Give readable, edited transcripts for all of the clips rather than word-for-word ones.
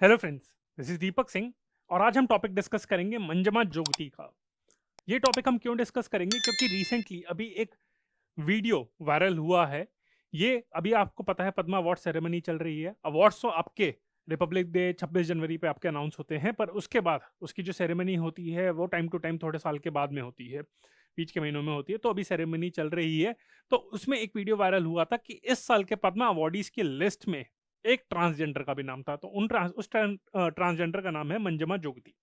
Hello friends, this is Deepak Singh और आज हम टॉपिक डिस्कस करेंगे मंजमा जोगती का। ये टॉपिक हम क्यों डिस्कस करेंगे क्योंकि रिसेंटली अभी एक वीडियो वायरल हुआ है। ये अभी आपको पता है पद्मा अवार्ड सेरेमनी चल रही है। अवार्ड्स तो आपके रिपब्लिक डे 26 जनवरी पे आपके अनाउंस होते हैं, पर उसके बाद उसकी जो सेरेमनी होती है वो टाइम टू टाइम थोड़े साल के बाद में होती है, बीच के महीनों में होती है। तो अभी सेरेमनी चल रही है, तो उसमें एक वीडियो वायरल हुआ था कि इस साल के पद्मा अवार्डीज की लिस्ट में एक ट्रांसजेंडर का भी नाम था। तो उस ट्रांसजेंडर का नाम है मंजमा जोगती।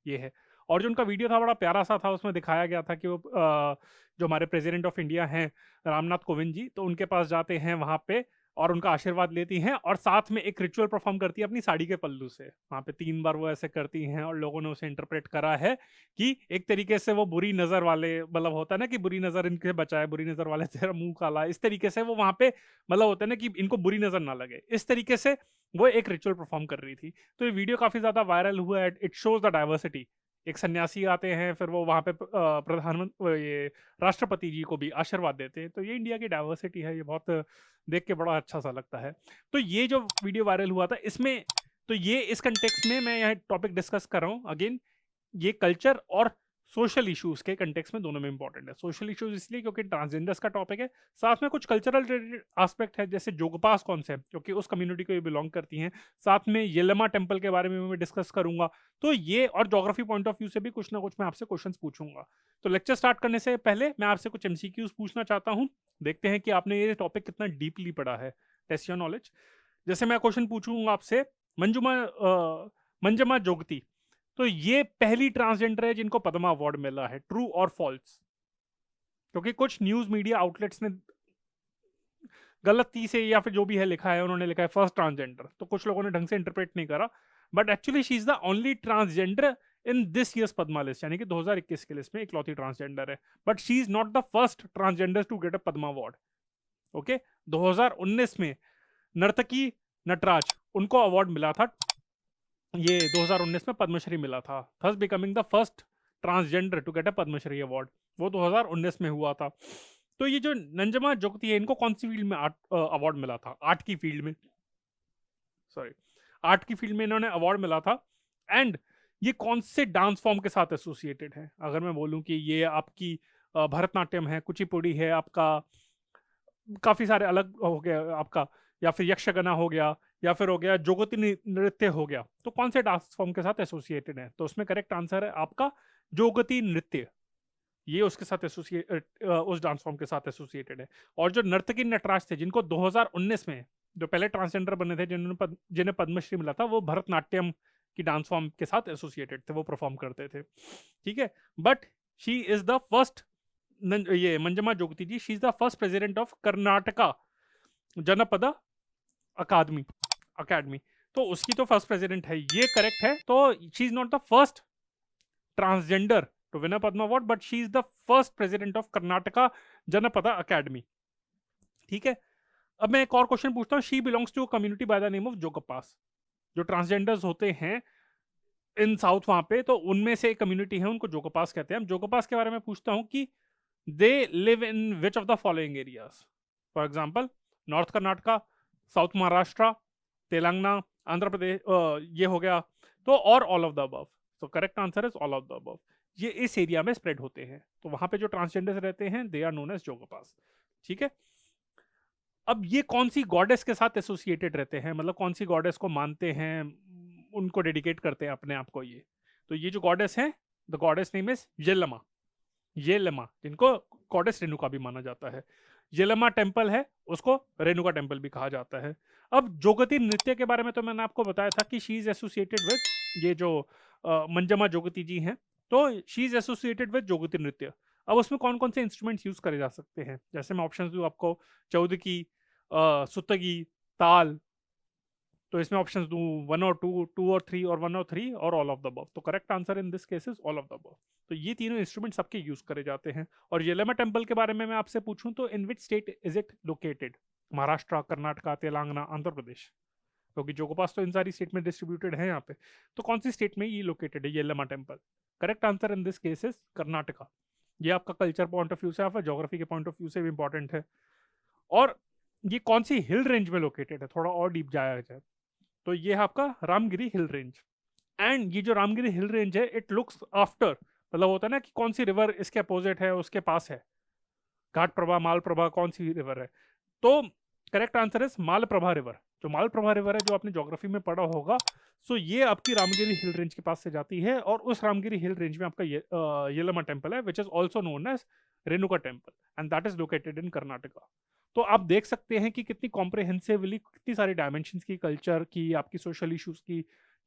ये है। और जो उनका वीडियो था बड़ा प्यारा सा था। उसमें दिखाया गया था कि वो जो हमारे प्रेसिडेंट ऑफ इंडिया हैं रामनाथ कोविंद जी, तो उनके पास जाते हैं वहां पे और उनका आशीर्वाद लेती हैं और साथ में एक रिचुअल परफॉर्म करती है अपनी साड़ी के पल्लू से। वहां पे 3 बार वो ऐसे करती हैं और लोगों ने उसे इंटरप्रेट करा है कि एक तरीके से वो बुरी नजर वाले, मतलब होता है ना कि बुरी नजर इनके बचाए, बुरी नजर वाले तेरा मुंह काला, इस तरीके से वो वहां पे, मतलब होता है ना कि इनको बुरी नजर ना लगे, इस तरीके से वो एक रिचुअल परफॉर्म कर रही थी। तो ये वीडियो काफी ज्यादा वायरल हुआ है। It shows the diversity. एक सन्यासी आते हैं, फिर वो वहां पे प्रधानमंत्री, ये राष्ट्रपति जी को भी आशीर्वाद देते हैं। तो ये इंडिया की डाइवर्सिटी है, ये बहुत देख के बड़ा अच्छा सा लगता है। तो ये जो वीडियो वायरल हुआ था इसमें, तो ये इस कंटेक्स्ट में मैं यह टॉपिक डिस्कस कर रहा हूँ। अगेन, ये कल्चर और सोशल इश्यूज के कंटेक्स्ट में दोनों में इंपॉर्टेंट है। सोशल इश्यूज इसलिए क्योंकि ट्रांसजेंडर्स का टॉपिक है, साथ में कुछ कल्चरल रिलेटेड एस्पेक्ट है, जैसे जोगपास कौन से हैं, क्योंकि उस कम्युनिटी को ये बिलोंग करती हैं। साथ में येलमा टेम्पल के बारे में मैं डिस्कस करूंगा। तो ये और ज्योग्राफी पॉइंट ऑफ व्यू से भी कुछ ना कुछ मैं आपसे क्वेश्चंस पूछूंगा। तो लेक्चर स्टार्ट करने से पहले मैं आपसे कुछ एमसीक्यूज पूछना चाहता हूँ। देखते हैं कि आपने ये टॉपिक कितना डीपली पढ़ा है। Test your knowledge. जैसे मैं क्वेश्चन पूछूंगा आपसे, मंजमा जोगती, तो ये पहली ट्रांसजेंडर है जिनको पद्मा अवार्ड मिला है, ट्रू और फॉल्स? क्योंकि कुछ न्यूज मीडिया आउटलेट्स ने गलती से या फिर जो भी है लिखा है, उन्होंने लिखा है फर्स्ट ट्रांसजेंडर, तो कुछ लोगों ने ढंग से इंटरप्रेट नहीं करा। But actually she is the only transgender in this year's Padma list, यानी कि 2021 के लिस्ट में इकलौती ट्रांसजेंडर है। But she is not the first transgender to get a Padma award. Okay. 2019 में नर्तकी नटराज, उनको अवार्ड मिला था। ये 2019 में पद्मश्री मिला था, thus becoming the first transgender to get a Padma Shri award. वो 2019 में हुआ था। तो ये जो नंजमा जोगती है, इनको कौन सी फील्ड में आर्ट अवार्ड मिला था? आर्ट की फील्ड में, सॉरी, आर्ट की फील्ड में इन्होंने अवार्ड मिला था। एंड ये कौन से डांस फॉर्म के साथ एसोसिएटेड है? अगर मैं बोलूं कि ये आपकी भरतनाट्यम है, कुचिपुड़ी है आपका, काफी सारे अलग हो गया आपका, या फिर यक्षगना हो गया, या फिर हो गया जोगती नृत्य हो गया, तो कौन से डांस फॉर्म के साथ एसोसिएटेड है? तो उसमें करेक्ट आंसर है आपका जोगती नृत्य। ये उसके साथ एसोसिएट उस डांस फॉर्म के साथ एसोसिएटेड है। और जो नर्तकी नटराज थे, जिनको 2019 में जो पहले ट्रांसजेंडर बने थे, जिन्हें पद्मश्री मिला था, वो भरतनाट्यम की डांस फॉर्म के साथ एसोसिएटेड थे, वो परफॉर्म करते थे। ठीक है। But she is the first, ये Manjamma Jogati ji, she is the first president of Karnataka Janapada अकादमी अकेडमी। तो उसकी तो फर्स्ट प्रेसिडेंट है, ये करेक्ट है। तो she is not the first transgender to win a Padma award, but she is the first president of Karnataka Janapada academy. ठीक है। अब मैं एक और क्वेश्चन पूछता हूँ। She belongs to community by the name of Jogappas. जो ट्रांसजेंडर्स होते हैं इन साउथ वहां पे, तो उनमें से एक कम्युनिटी है, उनको जोगपास कहते हैं। जोगपास के बारे में पूछता हूँ कि they live in which of the following areas? For example, north Karnataka, south Maharashtra, Telangana, Andhra Pradesh, ये हो गया। तो or all of the above. तो correct answer is all of the above. ये इस एरिया में स्प्रेड होते हैं, तो वहां पे जो ट्रांसजेंडर्स रहते हैं दे आर नोन एज जोगपास। ठीक है। अब ये कौन सी गॉडेस के साथ एसोसिएटेड रहते हैं, मतलब कौन सी गॉडेस को मानते हैं, उनको डेडिकेट करते हैं अपने आप को ये? तो ये जो गॉडेस हैं, द गॉडेस नेम इज येलमा। येलमा, जिनको गॉडेस रेणुका भी माना जाता है। येलमा टेम्पल है, उसको रेणुका टेम्पल भी कहा जाता है। अब जोगती नृत्य के बारे में तो मैंने आपको बताया था कि शी इज एसोसिएटेड विद, ये जो मंजमा जोगती जी हैं, तो शी इज एसोसिएटेड विद जोगती नृत्य। अब उसमें कौन कौन से इंस्ट्रूमेंट्स यूज करे जा सकते हैं? जैसे मैं ऑप्शन दूं आपको, चौदकी, सुतगी, ताल। तो इसमें ऑप्शंस दूं 1 और 2, 2 और 3, और 1 और 3, और ऑल ऑफ द अबव। तो correct answer in this case is all of the above. तो ये तीनों इंस्ट्रूमेंट्स सबके यूज करे जाते हैं। और येलमा टेम्पल के बारे में मैं आपसे पूछूं तो in which state is it located? Maharashtra, Karnataka, Telangana, Andhra Pradesh. क्योंकि जोगपास तो इन सारी स्टेट में डिस्ट्रीब्यूटेड है यहाँ पे। तो कौन सी स्टेट में ये लोकेटेड है Yellamma temple? Correct answer in this case is Karnataka. ये आपका कल्चर पॉइंट ऑफ व्यू से, आपका ज्योग्राफी के पॉइंट ऑफ व्यू से भी इंपॉर्टेंट है। और ये कौन सी हिल रेंज में लोकेटेड है? थोड़ा और डीप जाया जाए तो ये है आपका रामगिरी हिल रेंज। एंड ये जो रामगिरी हिल रेंज है, इट लुक्स आफ्टर, मतलब होता है ना कि कौन सी रिवर इसके अपोजिट है, उसके पास है, घाट प्रभा, माल प्रभा, कौन सी रिवर है। तो correct answer is Malaprabha river. जो मालप्रभा रिवर है, जो आपने ज्योग्राफी में पढ़ा होगा, सो ये आपकी रामगिरी हिल रेंज के पास से जाती है, और उस रामगिरी हिल रेंज में आपका येलमा टेम्पल है, which is also known as Renuka temple, and that is located in Karnataka. तो आप देख सकते हैं कि कितनी कॉम्प्रिहेंसिवली, कितनी सारी डायमेंशंस की, कल्चर की, आपकी सोशल इश्यूज की,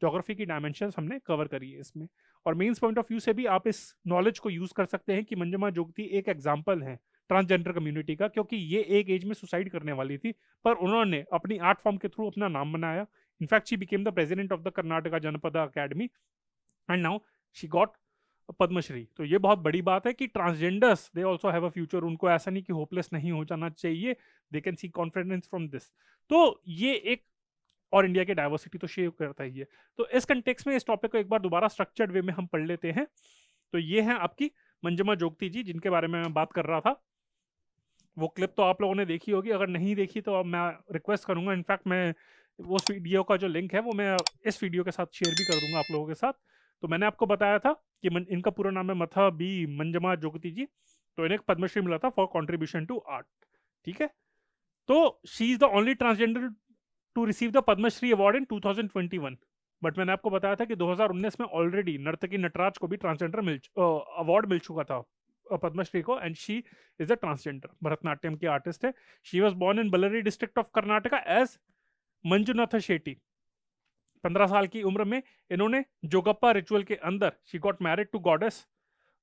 ज्योग्राफी की डायमेंशंस हमने कवर करी है इसमें। और मेंस पॉइंट ऑफ व्यू से भी आप इस नॉलेज को यूज कर सकते हैं कि मंजमा जोगती एक एग्जाम्पल है ट्रांसजेंडर कम्युनिटी का, क्योंकि ये एक एज में सुसाइड करने वाली थी, पर उन्होंने अपनी आर्ट फॉर्म के थ्रू अपना नाम बनाया। In fact she became the president of the Karnataka Janapada academy, and now she got Padmashri. तो ये बहुत बड़ी बात है कि transgenders they also have a future, उनको ऐसा नहीं कि होपलेस नहीं हो जाना चाहिए, they can see confidence from this. तो ये एक, और इंडिया की डाइवर्सिटी तो शेव करता ही है। तो इस कंटेक्स्ट में इस टॉपिक को एक बार दोबारा स्ट्रक्चर्ड वे में हम पढ़ लेते हैं। तो ये है आपकी मंजमा जोगती जी, जिनके बारे में मैं बात कर रहा था। वो क्लिप तो आप लोगों ने देखी होगी, अगर नहीं देखी तो अब मैं रिक्वेस्ट करूंगा, इनफैक्ट मैं उस वीडियो का जो लिंक है वो मैं इस वीडियो के साथ शेयर भी कर दूंगा आप लोगों के साथ। तो मैंने आपको बताया था कि इनका पूरा नाम है मथा बी मंजमा जोगती जी। तो इन्हें पद्मश्री मिला था फॉर कॉन्ट्रीब्यूशन टू आर्ट, ठीक है। तो she is the only transgender to receive the Padma Shri award in 2021। But मैंने आपको बताया था कि 2019 में ऑलरेडी नर्तकी नटराज को भी ट्रांसजेंडर अवार्ड मिल चुका था, पद्मश्री को, and she is a transgender, Bharatanatyam की आर्टिस्ट है। She was born in Ballari district of Karnataka as Manjunath Shetty. 15 साल की उम्र में इन्होंने जोगप्पा रिचुअल के अंदर she got married to goddess,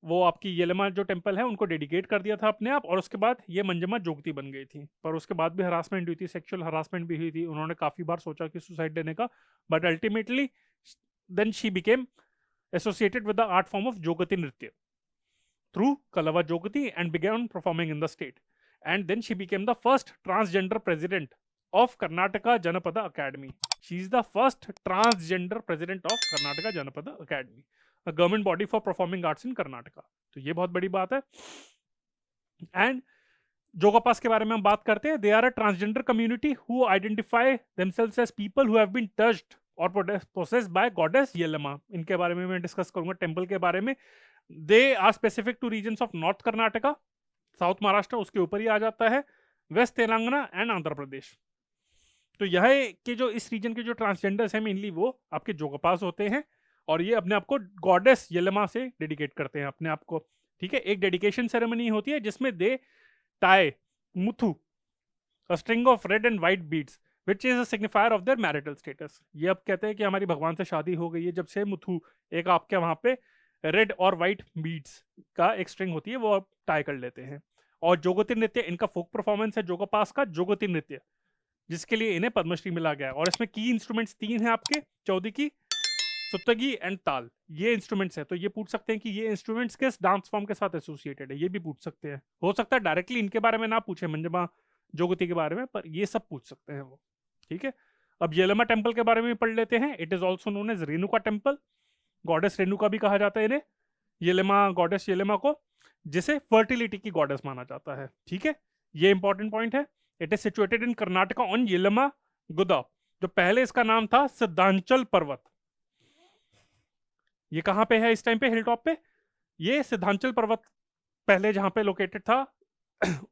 वो आपकी येलेमा जो टेम्पल है उनको डेडिकेट कर दिया था अपने आप, और उसके बाद ये मंजमा जोगती बन गई थी। पर उसके बाद भी हरासमेंट हुई थी, सेक्सुअल हरासमेंट भी हुई थी, उन्होंने काफी बार सोचा कि सुसाइड देने का, but ultimately then she became associated with the art form of Jogati नृत्य through Kalava Jogati and began performing in the state. And then she became the first transgender president of Karnataka Janapada Academy. She is the first transgender president of Karnataka Janapada Academy, a government body for performing arts in Karnataka. तो ये बहुत बड़ी बात है। And जोगापास के बारे में हम बात करते हैं। They are a transgender community who identify themselves as people who have been touched और पोसेस्ड बाय गॉडेस येलेमा। इनके बारे में मैं डिस्कस करूंगा, टेंपल के बारे में। They are specific to regions of north Karnataka, south Maharashtra उसके ऊपर ही आ जाता है, वेस्ट तेलंगाना एंड आंध्र प्रदेश। तो यह के जो इस रीजन के जो ट्रांसजेंडर्स हैं मेनली वो आपके जोगपास होते हैं, और ये अपने आप को गॉडेस येलेमा से डेडिकेट करते हैं अपने आप को, ठीक है। एक डेडिकेशन सेरेमनी होती है जिसमें they tie muthu, a string of red and white beads which is a signifier of their marital status। ये अब कहते हैं कि हमारी भगवान से शादी हो गई है जब से मुथु, एक आपके वहां पे रेड और व्हाइट बीड्स का एक स्ट्रिंग होती है, वो आप टाई कर लेते हैं। और जोगती नृत्य इनका फोक परफॉर्मेंस है, जोगपास का जोगती नृत्य, जिसके लिए इन्हें पद्मश्री मिला गया है। और इसमें की इंस्ट्रूमेंट्स 3 हैं आपके, चौदिकी, सुत्तगी एंड ताल, ये इंस्ट्रूमेंट्स है। तो ये पूछ सकते हैं कि ये इंस्ट्रूमेंट्स किस डांस फॉर्म के साथ एसोसिएटेड है, ये भी पूछ सकते हैं। हो सकता है डायरेक्टली इनके बारे में ना पूछे, मंजमा जोगती के बारे में, पर ये सब पूछ सकते हैं वो, ठीक है। अब येलेमा टेम्पल के बारे में पढ़ लेते हैं। It is also known as Renuka temple, goddess Renuka भी कहा जाता है इन्हें, येलेमा, गॉडेस येलेमा को, जिसे फर्टिलिटी की गॉडेस माना जाता है, ठीक है। ये इंपॉर्टेंट पॉइंट है। It is situated in Karnataka on Yellamma Gudda, जो पहले इसका नाम था सिद्धांचल पर्वत। ये कहां पे है इस टाइम पे, हिल टॉप पे। ये सिद्धांचल पर्वत पहले जहां पे लोकेटेड था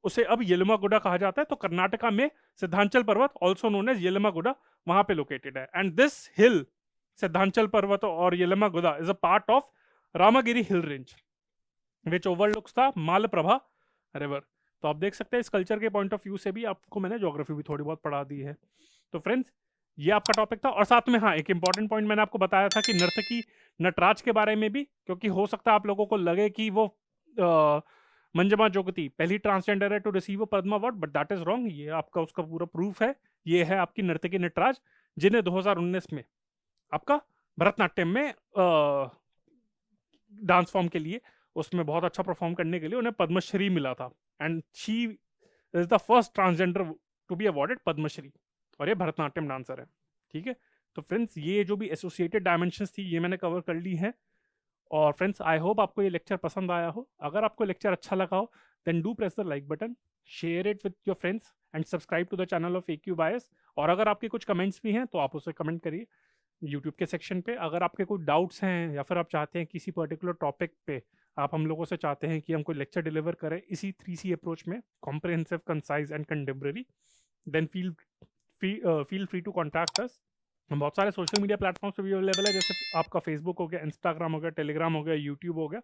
उसे अब येलमागुडा कहा जाता है। तो कर्नाटका में सिद्धांचल पर्वत, ऑल्सो नोन एज येलमागुडा, वहां पे लोकेटेड है। एंड दिस हिल, सिद्धांचल पर्वत और Yellammagudda, is a part of Ramagiri hill range which overlooks the Malaprabha river. तो आप देख सकते हैं इस कल्चर के पॉइंट ऑफ व्यू से भी आपको मैंने ज्योग्राफी भी थोड़ी बहुत पढ़ा दी है। तो फ्रेंड्स, ये आपका टॉपिक था। और साथ में हाँ, एक इंपॉर्टेंट पॉइंट मैंने आपको बताया था कि नर्तकी नटराज के बारे में भी, क्योंकि हो सकता है आप लोगों को लगे कि वो मंजमा जोगती पहली ट्रांसजेंडर है to receive a Padma award, but that is wrong. ये आपका उसका पूरा प्रूफ है। ये है आपकी नर्तकी नटराज, जिन्हें 2019 में आपका भरतनाट्यम में डांस फॉर्म के लिए, उसमें बहुत अच्छा परफॉर्म करने के लिए उन्हें पद्मश्री मिला था। And she is the first transgender to be awarded Padma Shri, और ये भरतनाट्यम डांसर है, ठीक है। तो फ्रेंड्स, ये जो भी एसोसिएटेड डायमेंशंस थी ये मैंने कवर कर ली है। और फ्रेंड्स, आई होप आपको ये लेक्चर पसंद आया हो। अगर आपको लेक्चर अच्छा लगा हो then do press the like button, share it with your friends and subscribe to the channel of AQ Bias. और अगर आपके कुछ कमेंट्स भी हैं तो आप उसे कमेंट करिए यूट्यूब के सेक्शन पे। अगर आपके कोई डाउट्स हैं या फिर आप चाहते हैं किसी पर्टिकुलर टॉपिक पे आप हम लोगों से चाहते हैं कि हम कोई लेक्चर डिलीवर करें इसी 3C अप्रोच में, comprehensive, concise and contemporary, then feel free to contact us. हम बहुत सारे सोशल मीडिया प्लेटफॉर्म्स पे भी अवेलेबल है, जैसे आपका फेसबुक हो गया, इंस्टाग्राम हो गया, टेलीग्राम हो गया, यूट्यूब हो गया,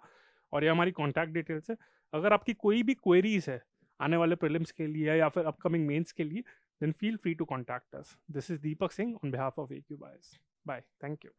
और ये हमारी कॉन्टैक्ट डिटेल्स है। अगर आपकी कोई भी क्वेरीज है आने वाले प्रीलिम्स के लिए या फिर अपकमिंग मेंस के लिए, then feel free to contact us. This is Deepak Singh on behalf of AQ Bias. Bye. Thank you.